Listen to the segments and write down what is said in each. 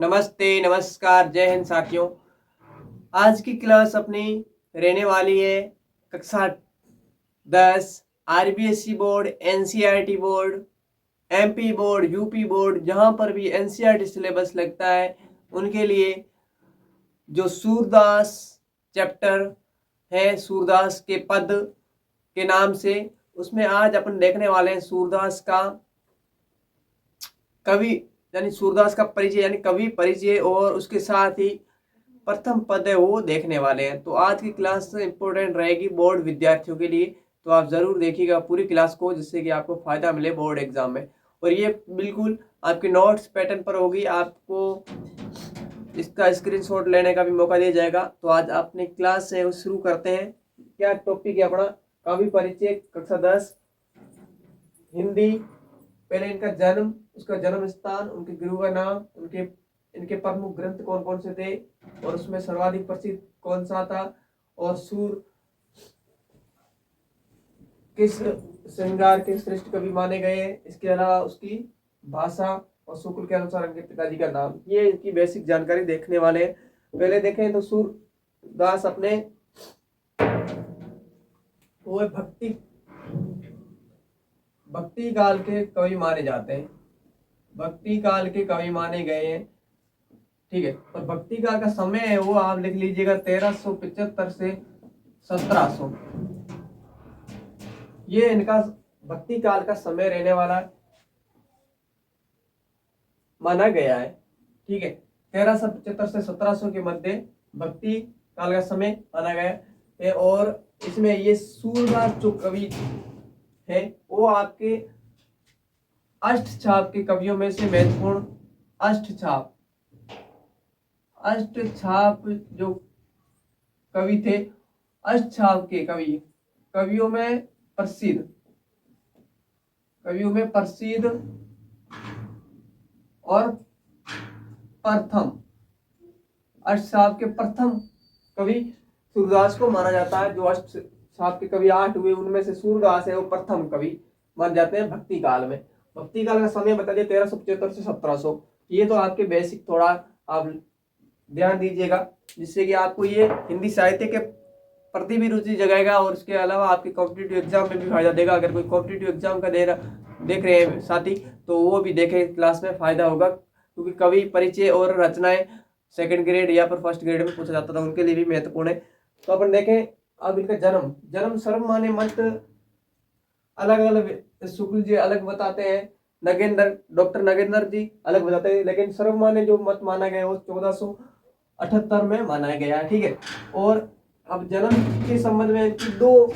नमस्ते, नमस्कार, जय हिंद साथियों। आज की क्लास अपनी रहने वाली है कक्षा 10 RBSE board, NCERT board, MP board, UP board, जहां पर भी एनसीईआरटी सिलेबस लगता है उनके लिए जो सूरदास चैप्टर है, सूरदास के पद के नाम से, उसमें आज अपन देखने वाले हैं सूरदास का कवि यानी सूरदास का परिचय यानी कवि परिचय, और उसके साथ ही प्रथम पद है वो देखने वाले हैं। तो आज की क्लास इंपॉर्टेंट रहेगी बोर्ड विद्यार्थियों के लिए, तो आप जरूर देखिएगा पूरी क्लास को, जिससे कि आपको फायदा मिले बोर्ड एग्जाम में। और ये बिल्कुल आपके नोट्स पैटर्न पर होगी, आपको इसका स्क्रीनशॉट लेने का भी मौका दिया जाएगा। तो आज अपनी क्लास है वो शुरू करते हैं। क्या टॉपिक है अपना? कवि परिचय, कक्षा 10 हिंदी। पहले इनका जन्म, उसका जन्म स्थान, उनके गुरु का नाम, इनके प्रमुख ग्रंथ कौन कौन से थे, और उसमें सर्वाधिक प्रसिद्ध कौन सा था, और सूर किस श्रृंगार के श्रेष्ठ कवि माने गए। इसके अलावा उसकी भाषा और शुक्ल के अनुसार उनके पिताजी का नाम। ये इनकी बेसिक जानकारी देखने वाले हैं। पहले देखें तो सूरदास अपने वो भक्ति काल के कवि माने जाते हैं, भक्ति काल के कवि माने गए हैं। ठीक है, और भक्ति काल का समय है वो आप लिख लीजिएगा 1375 से 1700। ये इनका भक्ति काल का समय रहने वाला माना गया है। ठीक है, 1375 से 1700 के मध्य भक्ति काल का समय माना गया है। और इसमें ये सूरदास जो कवि है वो आपके अष्टछाप के कवियों में से महत्वपूर्ण अष्टछाप जो कवि थे, अष्टछाप के कवियों में प्रसिद्ध और प्रथम अष्टछाप के प्रथम कवि सूरदास को माना जाता है। जो अष्टछाप के कवि 8 हुए उनमें से सूरदास है वो प्रथम कवि मान जाते हैं भक्ति काल में। भक्ति काल का समय बता दिया 1375 से 1700। ये तो आपके बेसिक थोड़ा आप ध्यान दीजिएगा, जिससे कि आपको ये हिंदी साहित्य के प्रति भी रुचि जगाएगा, और उसके अलावा आपके कॉम्पिटिटिव एग्जाम में भी फायदा देगा। अगर कोई कॉम्पिटिटिव एग्जाम का देख रहे हैं साथी, तो वो भी देखें, क्लास में फायदा होगा, क्योंकि कवि परिचय और रचनाएं सेकंड ग्रेड या फिर फर्स्ट ग्रेड में पूछा जाता था, उनके लिए भी महत्वपूर्ण है। तो अपन देखें अब इनका जन्म सर्वमान्य मत अलग अलग, शुक्ल जी अलग बताते हैं, डॉक्टर नगेंद्र जी अलग बताते हैं, लेकिन सर्वमान्य जो मत माना गया वो 1478 में माना गया है। ठीक है, और अब जन्म के संबंध में इनकी दो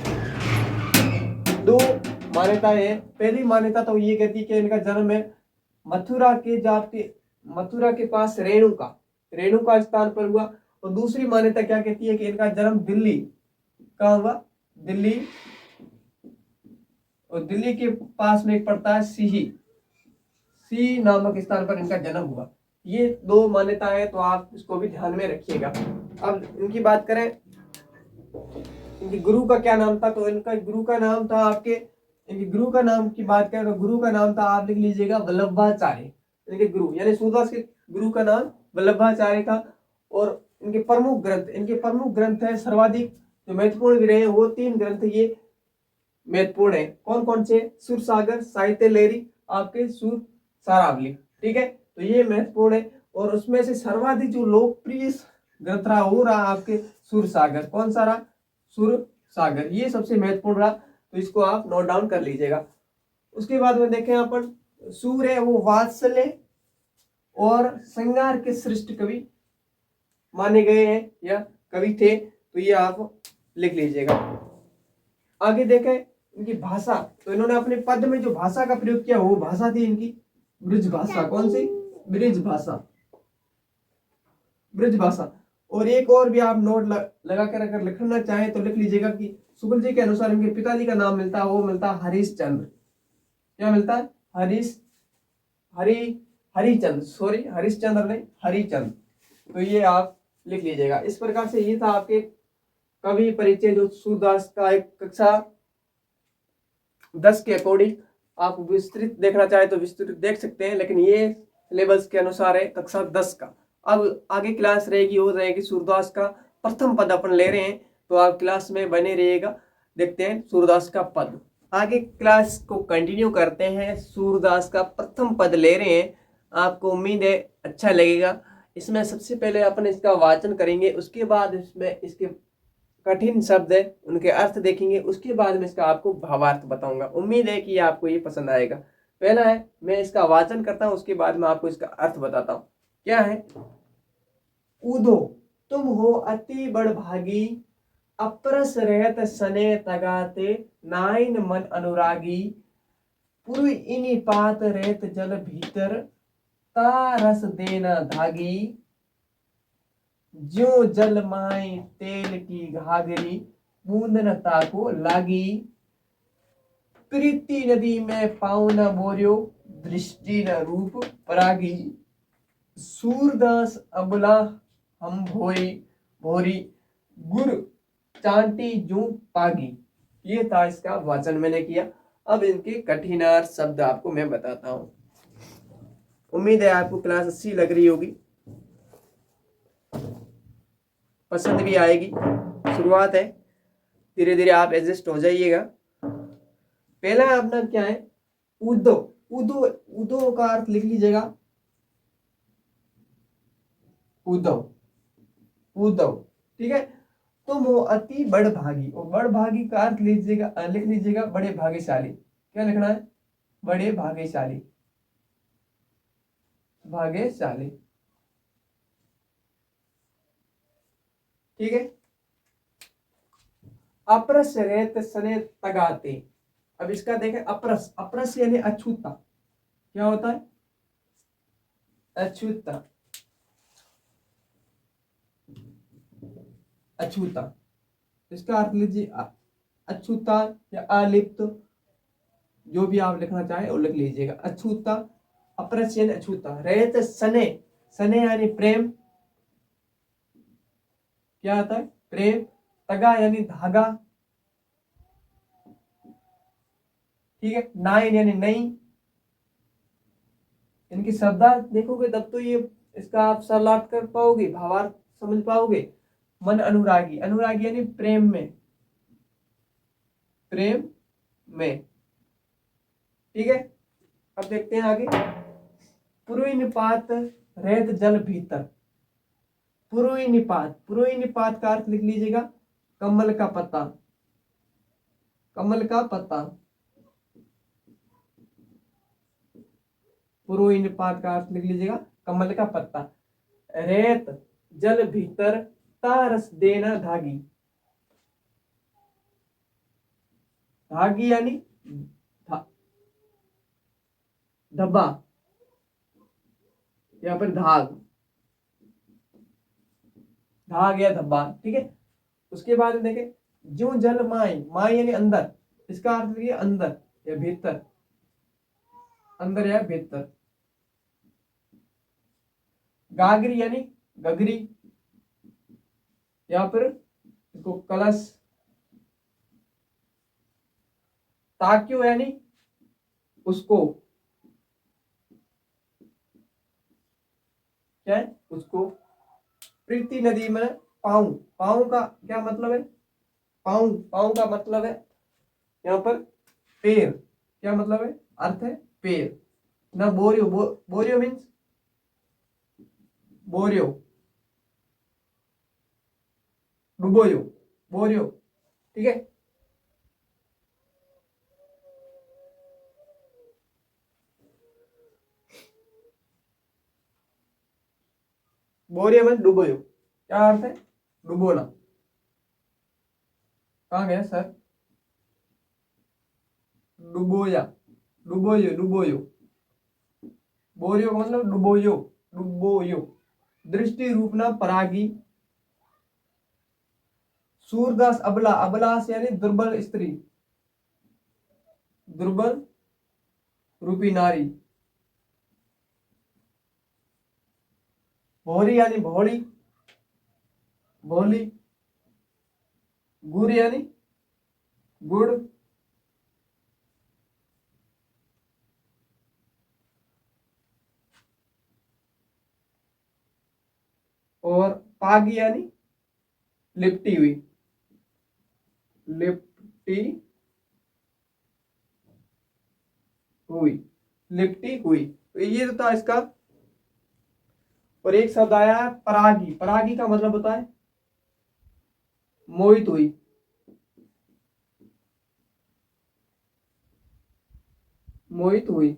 मान्यता है। पहली मान्यता तो ये कहती है कि इनका जन्म है मथुरा के पास रेणुका स्थान पर हुआ। और दूसरी मान्यता क्या कहती है कि इनका जन्म दिल्ली कहाँ हुआ, और दिल्ली के पास में एक पड़ता है सी नामक स्थान पर इनका जन्म हुआ। ये दो मान्यता है, तो आप इसको भी ध्यान में रखिएगा। अब इनकी बात करें, इनके गुरु का क्या नाम था, तो इनका गुरु का नाम था इनके गुरु का नाम की बात करें तो गुरु का नाम था, आप लिख लीजिएगा वल्लभाचार्य। इनके गुरु यानी सूरदास के गुरु का नाम वल्लभाचार्य था। और इनके प्रमुख ग्रंथ है, सर्वाधिक जो महत्वपूर्ण भी रहे वो 3 ग्रंथ ये महत्वपूर्ण है। कौन कौन से? सुरसागर, साहित्य लहरी, आपके सुर सारावली। ठीक है, तो ये महत्वपूर्ण है। और उसमें से सर्वाधिक जो लोकप्रिय ग्रंथ रहा वो रहा आपके सुरसागर। कौन सा रहा? सुरसागर, ये सबसे महत्वपूर्ण रहा, तो इसको आप नोट डाउन कर लीजिएगा। उसके बाद में देखें अपन, सूर है वो वात्सल्य और श्रृंगार के श्रेष्ठ कवि माने गए हैं या कवि थे, तो ये आप लिख लीजिएगा। आगे देखें इनकी भाषा, तो इन्होंने अपने पद में जो भाषा का प्रयोग किया वो भाषा थी इनकी ब्रज भाषा। कौन सी? ब्रज भाषा। और एक और भी आप नोट लगा कर अगर लिखना चाहें तो लिख लीजिएगा कि शुक्ल जी के अनुसार इनके पिताजी का नाम मिलता है, वो मिलता है हरिश्चंद्र। क्या मिलता है? हरिश्चंद्र नहीं, हरिचंद्र। तो ये आप लिख लीजिएगा। इस प्रकार से ये था आपके कवि परिचय, जो सूरदास का एक कक्षा 10 के अकॉर्डिंग आप विस्तृत देखना चाहे तो विस्तृत देख सकते हैं, लेकिन ये सिलेबस के अनुसार है कक्षा 10 का। अब आगे क्लास रहेगी वो रहेगी सूरदास का प्रथम पद अपन ले रहे हैं, तो आप क्लास में बने रहिएगा। देखते हैं सूरदास का पद। आगे क्लास को कंटिन्यू करते हैं। सूरदास का प्रथम पद ले रहे हैं, आपको उम्मीद है अच्छा लगेगा। इसमें सबसे पहले अपन इसका वाचन करेंगे, उसके बाद इसमें इसके कठिन शब्द है उनके अर्थ देखेंगे, उसके बाद में इसका आपको भावार्थ बताऊंगा। उम्मीद है कि आपको ये पसंद आएगा। पहला है, मैं इसका वाचन करता हूँ, उसके बाद मैं आपको इसका अर्थ बताता हूँ। क्या है? ऊधो तुम हो अति बड़भागी, अपरस रहत सने तगाते, नाइन मन अनुरागी, पुरु इनि पात रहत जल भीतर, तारस देना धागी, ज्यो जल माय तेल की घाघरी, बूंदनता को लागी, प्रीति नदी में पाँव न बोर्यो, दृष्टि न रूप परागी, सूरदास अबला हम भोरी भोरी, गुर चांटी जू पागी। ये था इसका वाचन मैंने किया। अब इनके कठिनार्थ शब्द आपको मैं बताता हूँ। उम्मीद है आपको क्लास अच्छी लग रही होगी, पसंद भी आएगी। शुरुआत है, धीरे धीरे आप एडजस्ट हो जाइएगा। पहला अपना क्या है? उदो। उदो उदो का अर्थ लिख लीजिएगा, उदव उदव। ठीक है। तुम हो अति बड़भागी, और बड़भागी का अर्थ लीजिएगा, लिख लीजिएगा बड़े भाग्यशाली। क्या लिखना है? बड़े भाग्यशाली, भाग्यशाली। ठीक है। अपरस रेत सने तगाते। अब इसका देखें, अपरस, अपरस यानी अछूता। क्या होता है? अछूता, अछूता। इसका अर्थ लीजिए अछूता या अलिप्त, जो भी आप लिखना चाहे वो लिख लीजिएगा। अछूता, अपरस यानी अछूता। रेत सने, सने यानी प्रेम। क्या आता है? प्रेम। तगा यानी धागा। ठीक है। नाइन यानी नहीं। इनकी शब्दार्थ देखोगे तब तो ये इसका आप सरलाट कर पाओगे, भावार्थ समझ पाओगे। मन अनुरागी, अनुरागी यानी प्रेम में, प्रेम में। ठीक है। अब देखते हैं आगे। पुरुई निपात रेत जल भीतर। पुरुई निपात, पुरुई निपात का अर्थ लिख लीजिएगा कमल का पत्ता, कमल का पत्ता। पुरुई निपात का अर्थ लिख लीजिएगा कमल का पत्ता। रेत जल भीतर, तारस देना धागी। धागी यानी धब्बा, यहाँ पर धाग, धाग या धब्बा। ठीक है। उसके बाद देखें, जो जल माय, माय यानी अंदर। इसका अर्थ लिखिए अंदर या भीतर, अंदर या भीतर। गागरी यानी गगरी, यहाँ पर इसको कलश। ताक्यो यानी उसको, क्या है? उसको। प्रीति नदी में पाँव, पाँव का क्या मतलब है? पाँव, पाँव का मतलब है यहाँ पर पैर। क्या मतलब है? अर्थ है पैर। ना बोरियो, बोरियो मीन्स बोरियो, डुबोयो, बोरियो। ठीक है। बोरियो मीन्स डुबोयो। क्या अर्थ है? डुबोना। कहाँ गया सर? डुबोया, डुबोयो, डुबोयो। बोरियो का मतलब डुबोयो, डुबोयो। दृष्टि रूपना परागी। सूरदास अबला, अबलास यानी दुर्बल स्त्री, दुर्बल रूपी नारी। भोरी यानी भोली, भोली। गुड़ यानी गुड़। और पागी यानी लिपटी हुई, लिपटी हुई, लिपटी हुई। तो ये तो था इसका। और एक शब्द आया है परागी। परागी का मतलब होता है मोहित हुई, मोहित हुई,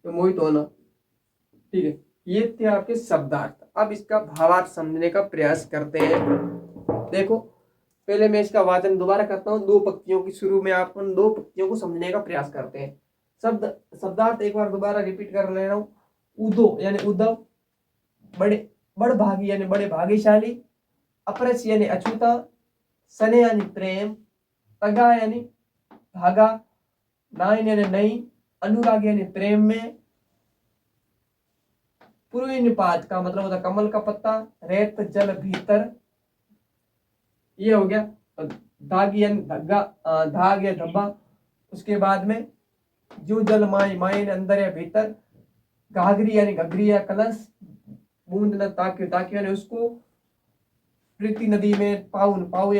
तो मोहित होना। ठीक है, ये थे आपके शब्दार्थ। अब इसका भावार्थ समझने का प्रयास करते हैं। देखो, पहले मैं इसका वाचन दोबारा करता हूँ। दो पंक्तियों की शुरू में आप उन दो पंक्तियों को समझने का प्रयास करते हैं। शब्दार्थ एक बार दोबारा रिपीट कर ले रहा हूँ। उदो यानी उद्धव, बड़े बड़भागी यानी बड़े भाग्यशाली, अपरस यानी अछूता, सने यानी प्रेम, तगा यानी धागा, नाइन यानी नहीं, अनुराग यानी प्रेम में, पूर्वी निपात का मतलब होता कमल का पत्ता, रेत जल भीतर, ये हो गया। धाग यानी धागा, धाग या धब्बा। उसके बाद में जो जल माई, माई ने अंदर या भीतर, घाघरी यानी घघरी या कलश, बूंद न ताकि, ताकि यानी उसको, प्रीति नदी में पाउन, पाऊ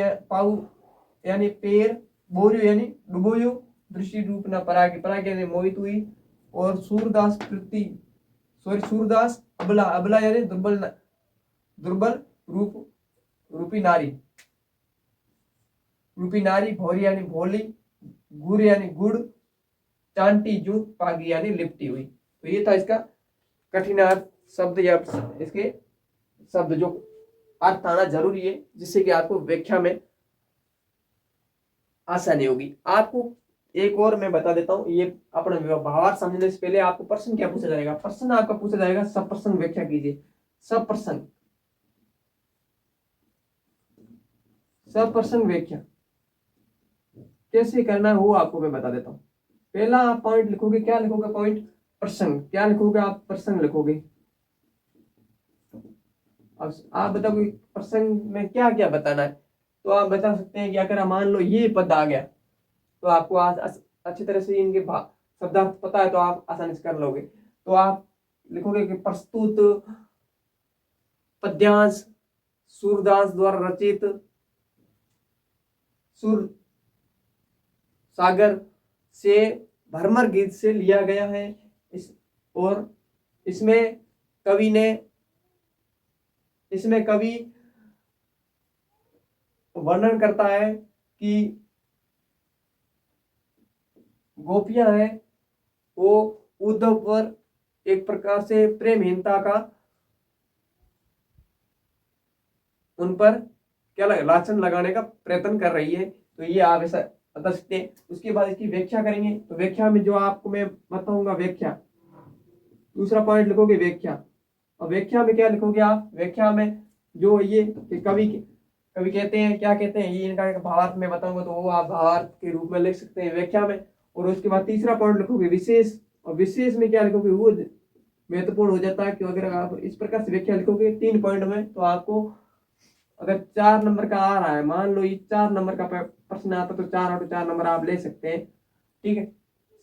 यानी पैर, बोरियो यानी डुबोयो, दृष्टि रूप न परागी, परागी यानी मोहित हुई, और सूरदास प्रीति, सॉरी सूरदास अबला, अबला यानी दुर्बल, दुर्बल रूप, रूपी नारी, रूपी नारी, भौरी यानी भोली, गुड़ यानी गुड़, चांटी जू, पागी यानी लिपटी हुई। तो ये था इसका कठिनार्थ शब्द या इसके शब्द जो अर्थ आना जरूरी है, जिससे कि आपको व्याख्या में आसानी होगी। आपको एक और मैं बता देता हूं, ये अपना भावार्थ समझने से पहले आपको प्रश्न क्या पूछा जाएगा। प्रश्न आपका पूछा जाएगा सब प्रसंग व्याख्या कीजिए। सब प्रसंग, सब प्रसंग व्याख्या कैसे करना है वो आपको मैं बता देता हूं। पहला आप पॉइंट लिखोगे, क्या लिखोगे पॉइंट, प्रसंग। क्या लिखोगे आप, प्रसंग लिखोगे। अब आप बताओगे प्रसंग में क्या क्या बताना है, तो आप बता सकते हैं कि अगर मान लो ये पद आ गया, तो आपको अच्छी तरह से इनके शब्दार्थ पता है तो आप आसानी से कर लोगे। तो आप लिखोगे कि प्रस्तुत पद्यांश सूरदास द्वारा रचित सुर सागर से भरमर गीत से लिया गया है। और इसमें कवि वर्णन करता है कि गोपियां हैं वो उद्धव पर एक प्रकार से प्रेमहीनता का, उन पर क्या लाछन लगाने का प्रयत्न कर रही है। तो ये आप ऐसा बता सकते हैं। उसके बाद इसकी व्याख्या करेंगे। तो व्याख्या में जो आपको मैं बताऊंगा व्याख्या, दूसरा पॉइंट लिखोगे व्याख्या। और व्याख्या में क्या लिखोगे आप, व्याख्या में जो ये कवि कहते हैं, क्या कहते हैं, ये इनका भावार्थ में बताऊंगा तो वो आप भावार्थ के रूप में लिख सकते हैं व्याख्या में। और उसके बाद तीसरा पॉइंट लिखोगे विशेष। और विशेष में क्या लिखोगे, वो महत्वपूर्ण हो जाता है कि अगर आप इस प्रकार से व्याख्या लिखोगे 3 पॉइंट में, तो आपको अगर 4 नंबर का आ रहा है, मान लो ये 4 नंबर का प्रश्न आता तो 4 और 4 नंबर आप ले सकते हैं। ठीक है,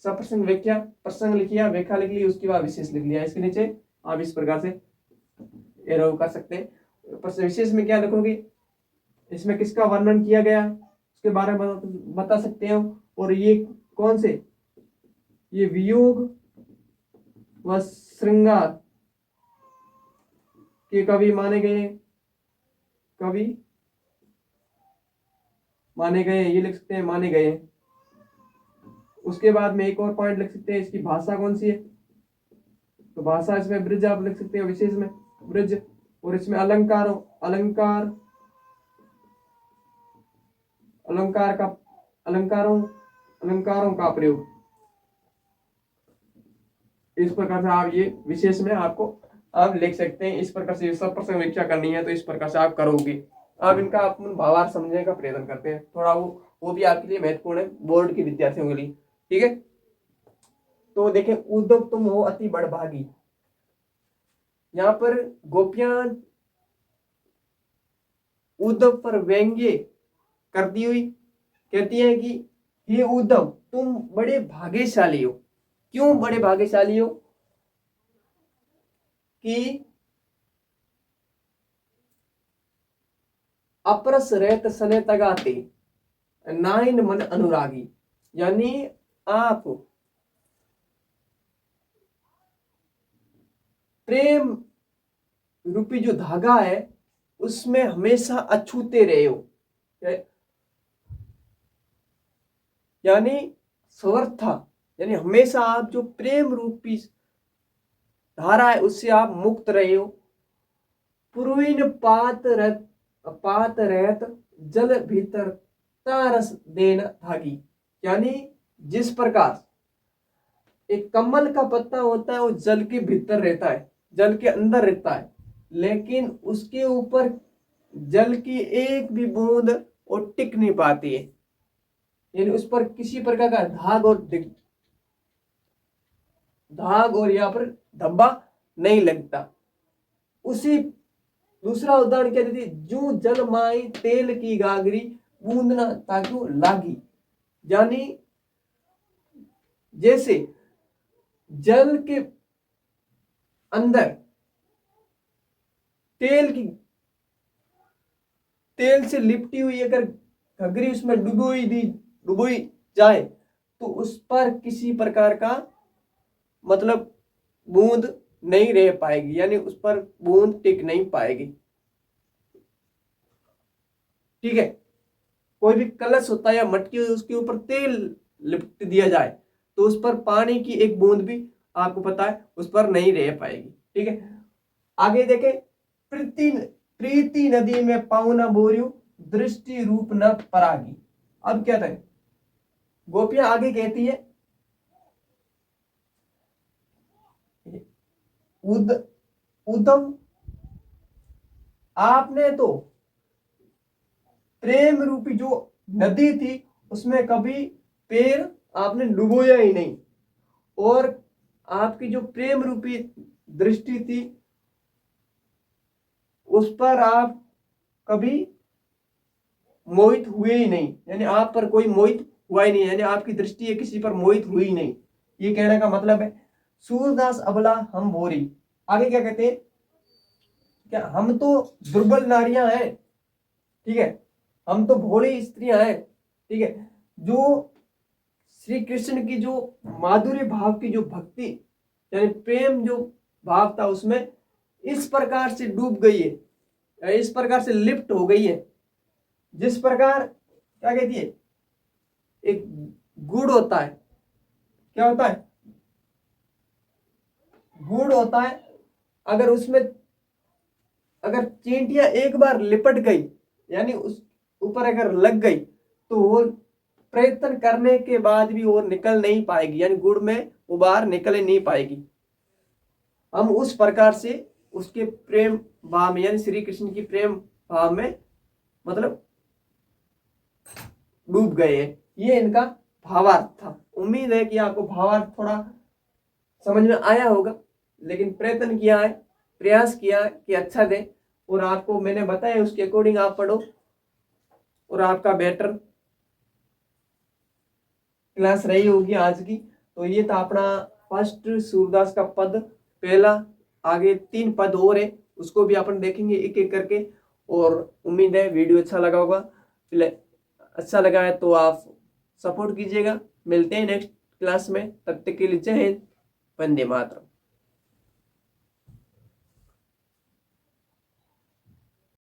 सब प्रसंग व्याख्या, प्रसंग लिख लिया, व्याख्या लिख ली, उसके बाद विशेष लिख लिया। इसके नीचे आप इस प्रकार से एरो कर सकते हैं। प्रश्न विशेष में क्या लिखोगे, इसमें किसका वर्णन किया गया उसके बारे में बता सकते हो। और ये कौन से, ये वियोग व श्रृंगार के कवि माने गए, ये लिख सकते हैं, माने गए। उसके बाद में एक और पॉइंट लिख सकते हैं, इसकी भाषा कौन सी है, तो भाषा इसमें ब्रिज आप लिख सकते हो, विशेष में ब्रिज। और इसमें अलंकारों का प्रयोग, इस प्रकार से आप ये विशेष में आपको आप लिख सकते हैं। इस प्रकार से सब प्रसंग व्याख्या करनी है तो इस प्रकार से आप करोगे। अब इनका अपन भावार्थ समझने का प्रयत्न करते हैं थोड़ा, वो भी आपके लिए महत्वपूर्ण है, बोर्ड के विद्यार्थियों के लिए। ठीक है, तो देखें, उद्धव तुम हो अति बड़भागी। यहाँ पर गोपियां उद्धव पर व्यंग्य करती हुई कहती है कि हे उद्धव तुम बड़े भाग्यशाली हो। क्यों बड़े भाग्यशाली हो, कि अपरस रहत सने तगाते नाइन मन अनुरागी, यानी आप प्रेम रूपी जो धागा है उसमें हमेशा अछूते रहे हो, यानी स्वर्था, यानी हमेशा आप जो प्रेम रूपी धारा है उससे आप मुक्त रहे हो। पुरवीन पात रहत जल भीतर तारस देन धागी, यानी जिस प्रकार एक कमल का पत्ता होता है वो जल के भीतर रहता है, जल के अंदर रहता है, लेकिन उसके ऊपर जल की एक भी बूंद वो टिक नहीं पाती है, यानी उस पर किसी प्रकार का धाग और यहाँ पर धब्बा नहीं लगता। उसी दूसरा उदाहरण क्या देती, जू जल माई तेल की गागरी बूंदना ताकू लागी, यानी जैसे जल के अंदर तेल से लिपटी हुई अगर घघरी उसमें डुबोई जाए तो उस पर किसी प्रकार का मतलब बूंद नहीं रह पाएगी, यानी उस पर बूंद टिक नहीं पाएगी। ठीक है, कोई भी कलश होता है या मटकी उसके ऊपर तेल लिपट दिया जाए तो उस पर पानी की एक बूंद भी आपको पता है उस पर नहीं रह पाएगी। ठीक है, आगे देखें, प्रीति नदी में पाउना बोरियो दृष्टि रूप न परागी। अब क्या है, गोपियां आगे कहती है उदम आपने तो प्रेम रूपी जो नदी थी उसमें कभी पैर आपने डुबोया ही नहीं, और आपकी जो प्रेम रूपी दृष्टि थी उस पर आप कभी मोहित हुए ही नहीं, यानी आप पर कोई मोहित हुआ ही नहीं, यानी आपकी दृष्टि किसी पर मोहित हुई नहीं। ये कहने का मतलब है सूरदास अबला हम बोरी। आगे क्या कहते हैं, क्या हम तो दुर्बल नारियां हैं, ठीक है, हम तो भोली स्त्रियां हैं, ठीक है, जो श्री कृष्ण की जो माधुर्य भाव की जो भक्ति यानी प्रेम जो भाव था उसमें इस प्रकार से डूब गई है, इस प्रकार से लिप्त हो गई है, जिस प्रकार क्या कहती है, एक गुड़ होता है, क्या होता है, गुड़ होता है, अगर उसमें अगर चींटियां एक बार लिपट गई यानी उस ऊपर अगर लग गई तो वो प्रयत्न करने के बाद भी वो निकल नहीं पाएगी, यानी गुड़ में वो बाहर निकल नहीं पाएगी। हम उस प्रकार से उसके प्रेम भाव में यानी श्री कृष्ण की प्रेम भाव में मतलब डूब गए हैं। ये इनका भावार्थ था। उम्मीद है कि आपको भावार्थ थोड़ा समझ में आया होगा, लेकिन प्रयत्न किया है, प्रयास किया है कि अच्छा दे, और आपको मैंने बताया उसके अकॉर्डिंग आप पढ़ो और आपका बेटर क्लास रही होगी आज की। तो ये था अपना फर्स्ट सूरदास का पद पहला, आगे 3 पद और है उसको भी अपन देखेंगे एक एक करके, और उम्मीद है वीडियो अच्छा लगा होगा। अच्छा लगा है तो आप सपोर्ट कीजिएगा। मिलते हैं नेक्स्ट क्लास में, तब तक के लिए जय हिंद, वंदे मातरम।